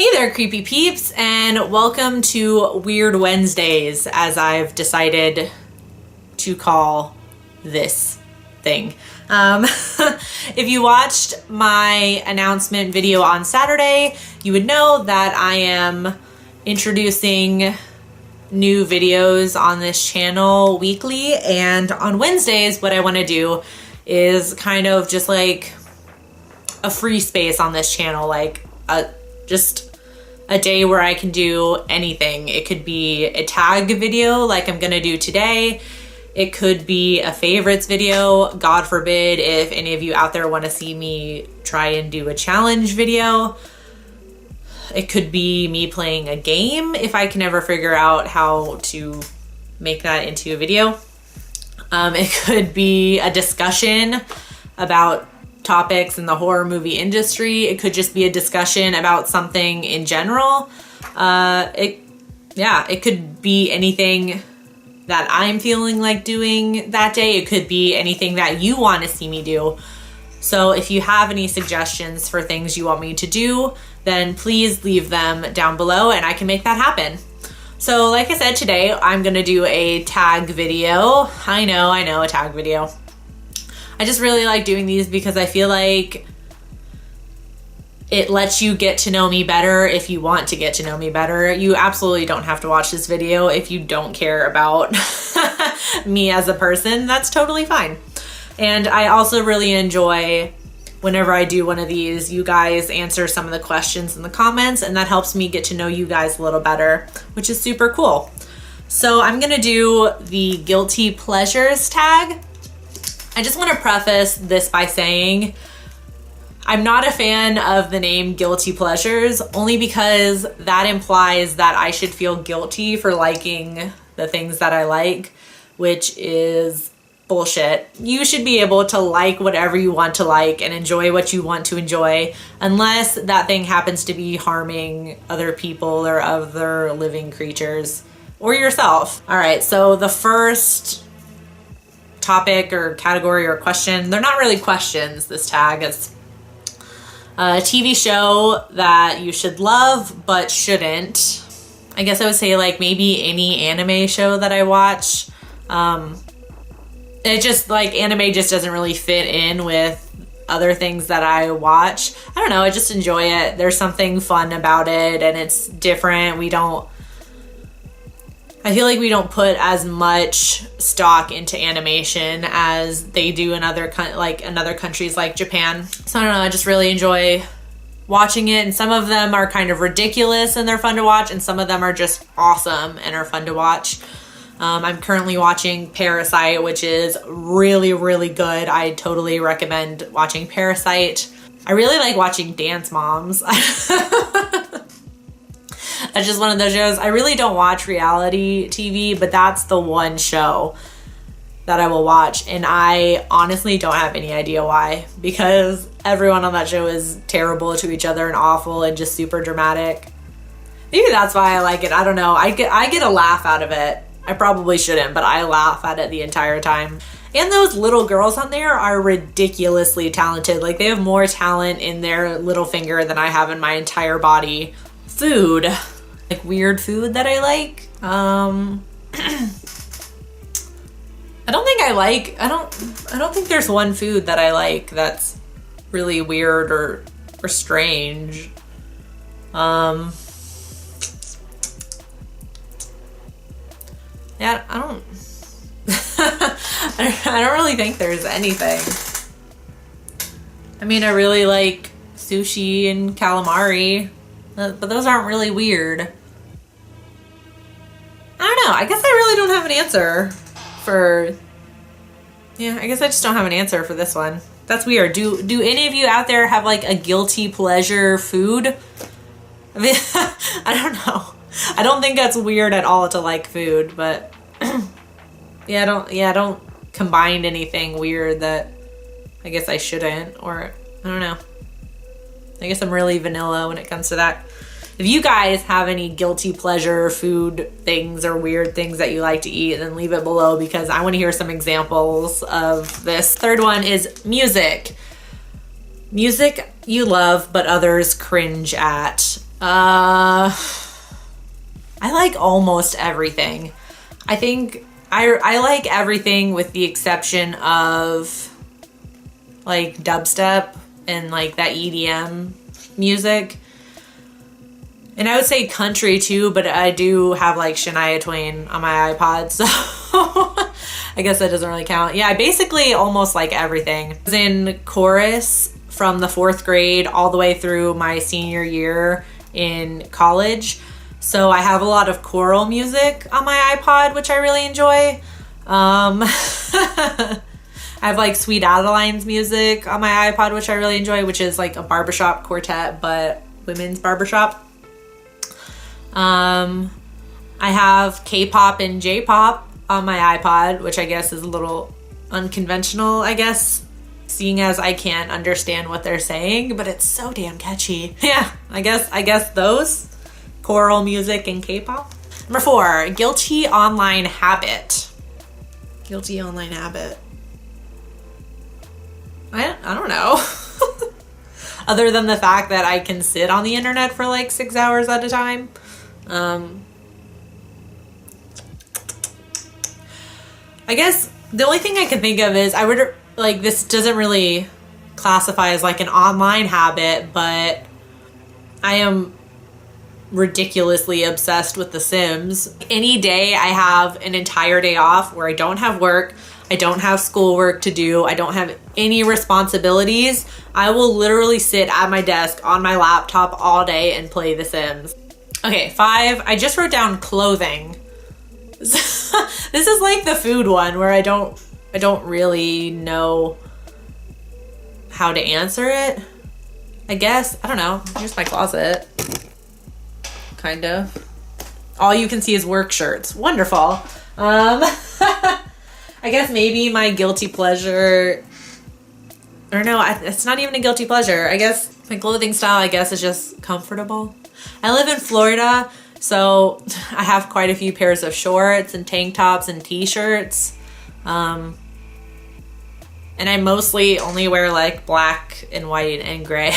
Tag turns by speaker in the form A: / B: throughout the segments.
A: Hey there, creepy peeps, and welcome to Weird Wednesdays, as I've decided to call this thing. If you watched my announcement video on Saturday, you would know that I am introducing new videos on this channel weekly, and on Wednesdays what I want to do is kind of just like a free space on this channel, like just a day where I can do anything. It could be a tag video like I'm gonna do today. It could be a favorites video. God forbid if any of you out there want to see me try and do a challenge video. It could be me playing a game if I can ever figure out how to make that into a video. It could be a discussion about topics in the horror movie industry. It could just be a discussion about something in general. It could be anything that I'm feeling like doing that day. It could be anything that you want to see me do. So if you have any suggestions for things you want me to do, then please leave them down below and I can make that happen. So like I said, today I'm gonna do a tag video. I know, a tag video. I just really like doing these because I feel like it lets you get to know me better if you want to get to know me better. You absolutely don't have to watch this video if you don't care about me as a person. That's totally fine. And I also really enjoy whenever I do one of these, you guys answer some of the questions in the comments, and that helps me get to know you guys a little better, which is super cool. So I'm gonna do the guilty pleasures tag. I just want to preface this by saying I'm not a fan of the name guilty pleasures, only because that implies that I should feel guilty for liking the things that I like, which is bullshit. You should be able to like whatever you want to like and enjoy what you want to enjoy, unless that thing happens to be harming other people or other living creatures or yourself. All right, so the first topic or category or question, they're not really questions, this tag, it's a TV show that you should love but shouldn't. I guess I would say like maybe any anime show that I watch. It just like anime just doesn't really fit in with other things that I watch. I don't know, I just enjoy it. There's something fun about it and it's different. I feel like we don't put as much stock into animation as they do in other countries like Japan. So I don't know, I just really enjoy watching it, and some of them are kind of ridiculous and they're fun to watch, and some of them are just awesome and are fun to watch. I'm currently watching Parasite, which is really, really good. I totally recommend watching Parasite. I really like watching Dance Moms. That's just one of those shows. I really don't watch reality TV, but that's the one show that I will watch. And I honestly don't have any idea why, because everyone on that show is terrible to each other and awful and just super dramatic. Maybe that's why I like it. I don't know. I get a laugh out of it. I probably shouldn't, but I laugh at it the entire time. And those little girls on there are ridiculously talented. Like, they have more talent in their little finger than I have in my entire body. Food. Like weird food that I like. I don't think there's one food that I like that's really weird or strange. Yeah, I don't I don't really think there's anything. I mean, I really like sushi and calamari, but those aren't really weird. I don't know. I guess I really don't have an answer for... Yeah, I guess I just don't have an answer for this one. That's weird. Do any of you out there have like a guilty pleasure food? I mean, I don't know. I don't think that's weird at all to like food, but I don't combine anything weird that I guess I shouldn't, or I don't know. I guess I'm really vanilla when it comes to that. If you guys have any guilty pleasure food things or weird things that you like to eat, then leave it below, because I want to hear some examples of this. Third one is music. Music you love but others cringe at. I like almost everything. I think I like everything with the exception of like dubstep and like that EDM music. And I would say country too, but I do have like Shania Twain on my iPod, so I guess that doesn't really count. Yeah, I basically almost like everything. I was in chorus from the 4th grade all the way through my senior year in college. So I have a lot of choral music on my iPod, which I really enjoy. I have like Sweet Adeline's music on my iPod, which I really enjoy, which is like a barbershop quartet, but women's barbershop. I have K-pop and J-pop on my iPod, which I guess is a little unconventional, I guess, seeing as I can't understand what they're saying, but it's so damn catchy. Yeah, I guess those, choral music and K-pop. Number 4, guilty online habit. Guilty online habit. I don't know. Other than the fact that I can sit on the internet for like 6 hours at a time. I guess the only thing I can think of is I would like, this doesn't really classify as like an online habit, but I am ridiculously obsessed with The Sims. Any day I have an entire day off where I don't have work, I don't have schoolwork to do, I don't have any responsibilities, I will literally sit at my desk on my laptop all day and play The Sims. Okay, 5, I just wrote down clothing. This is like the food one where I don't really know how to answer it. I guess, I don't know. Here's my closet. Kind of. All you can see is work shirts. Wonderful. I guess maybe my guilty pleasure, or no, it's not even a guilty pleasure. I guess my clothing style, I guess, is just comfortable. I live in Florida, so I have quite a few pairs of shorts and tank tops and t-shirts. And I mostly only wear like black and white and gray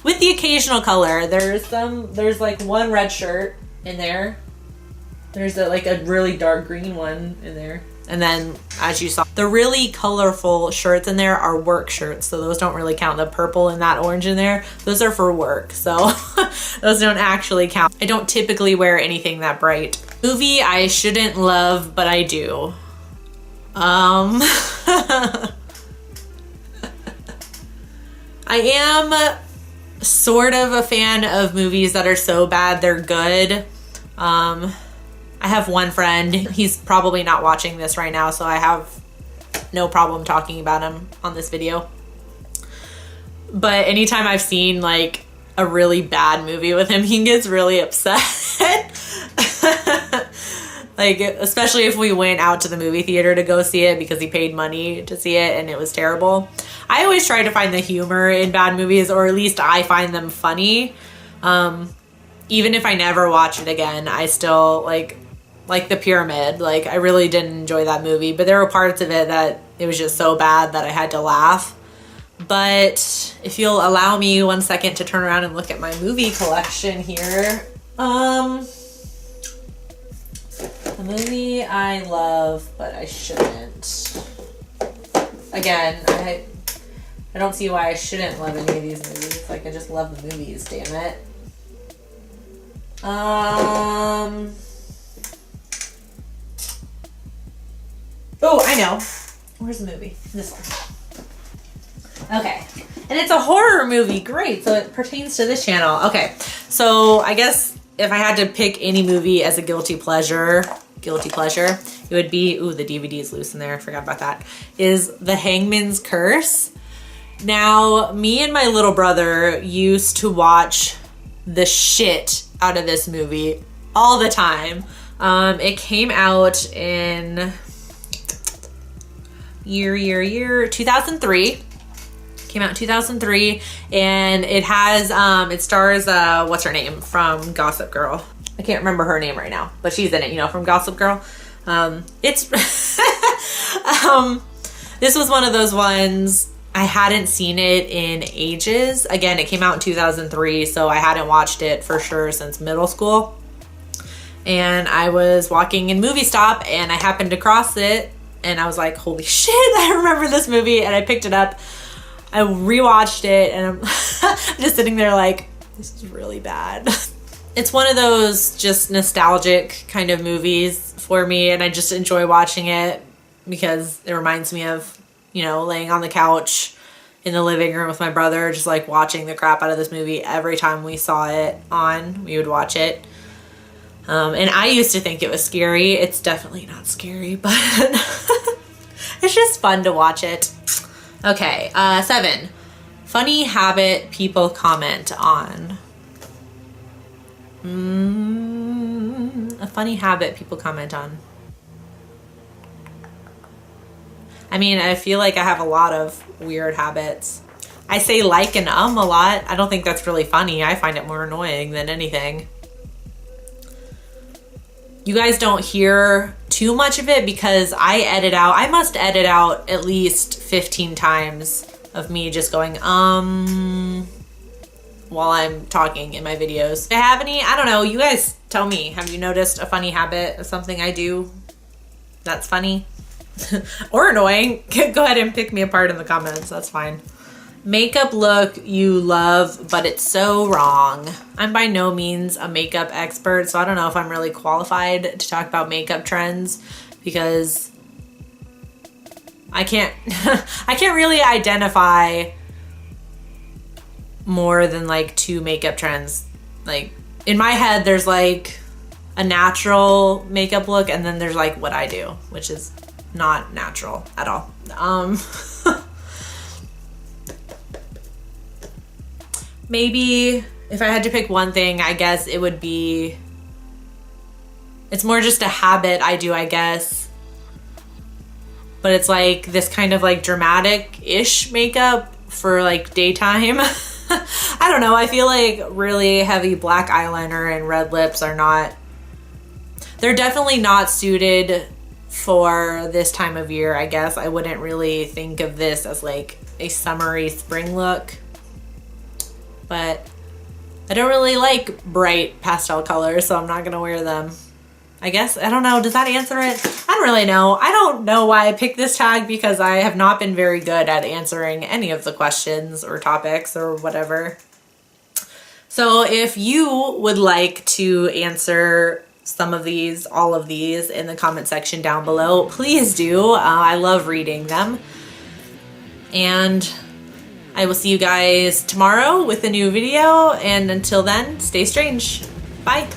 A: with the occasional color. There's like one red shirt in there. There's like a really dark green one in there. And then, as you saw, the really colorful shirts in there are work shirts, so those don't really count. The purple and that orange in there, those are for work, so those don't actually count. I don't typically wear anything that bright. Movie I shouldn't love, but I do. I am sort of a fan of movies that are so bad they're good. I have one friend, he's probably not watching this right now, so I have no problem talking about him on this video. But anytime I've seen like a really bad movie with him, he gets really upset. Like, especially if we went out to the movie theater to go see it because he paid money to see it and it was terrible. I always try to find the humor in bad movies, or at least I find them funny. Even if I never watch it again, I still like The Pyramid. Like, I really didn't enjoy that movie, but there were parts of it that it was just so bad that I had to laugh. But if you'll allow me 1 second to turn around and look at my movie collection here. The movie I love, but I shouldn't. Again, I don't see why I shouldn't love any of these movies. Like, I just love the movies, damn it. Oh, I know. Where's the movie? This one. Okay. And it's a horror movie. Great. So it pertains to this channel. Okay. So I guess if I had to pick any movie as a guilty pleasure, it would be, ooh, the DVD is loose in there. I forgot about that. Is The Hangman's Curse. Now, me and my little brother used to watch the shit out of this movie all the time. It came out in year 2003. Came out in 2003, and it has it stars what's her name from Gossip Girl. I can't remember her name right now, but she's in it, you know, from Gossip Girl. It's this was one of those ones I hadn't seen it in ages. Again, it came out in 2003, so I hadn't watched it for sure since middle school. And I was walking in Movie Stop and I happened to cross it and I was like, holy shit, I remember this movie. And I picked it up. I rewatched it and I'm just sitting there like, this is really bad. It's one of those just nostalgic kind of movies for me, and I just enjoy watching it because it reminds me of, you know, laying on the couch in the living room with my brother, just like watching the crap out of this movie. Every time we saw it on, we would watch it. And I used to think it was scary. It's definitely not scary, but it's just fun to watch it. Okay, 7. Funny habit people comment on. A funny habit people comment on. I mean, I feel like I have a lot of weird habits. I say like and a lot. I don't think that's really funny. I find it more annoying than anything. You guys don't hear too much of it because I must edit out at least 15 times of me just going, while I'm talking in my videos. Do I have any? I don't know. You guys tell me. Have you noticed a funny habit of something I do that's funny? Or annoying? Go ahead and pick me apart in the comments. That's fine. Makeup look you love, but it's so wrong. I'm by no means a makeup expert, so I don't know if I'm really qualified to talk about makeup trends because I can't really identify more than like 2 makeup trends. Like in my head, there's like a natural makeup look and then there's like what I do, which is not natural at all. Maybe if I had to pick one thing, I guess it would be, it's more just a habit I do, I guess. But it's like this kind of like dramatic-ish makeup for like daytime. I don't know. I feel like really heavy black eyeliner and red lips are not, they're definitely not suited for this time of year, I guess. I wouldn't really think of this as like a summery spring look. But I don't really like bright pastel colors, so I'm not gonna wear them. I guess, I don't know, does that answer it? I don't really know. I don't know why I picked this tag because I have not been very good at answering any of the questions or topics or whatever. So if you would like to answer some of these, all of these in the comment section down below, please do. I love reading them. And I will see you guys tomorrow with a new video. And until then, stay strange. Bye.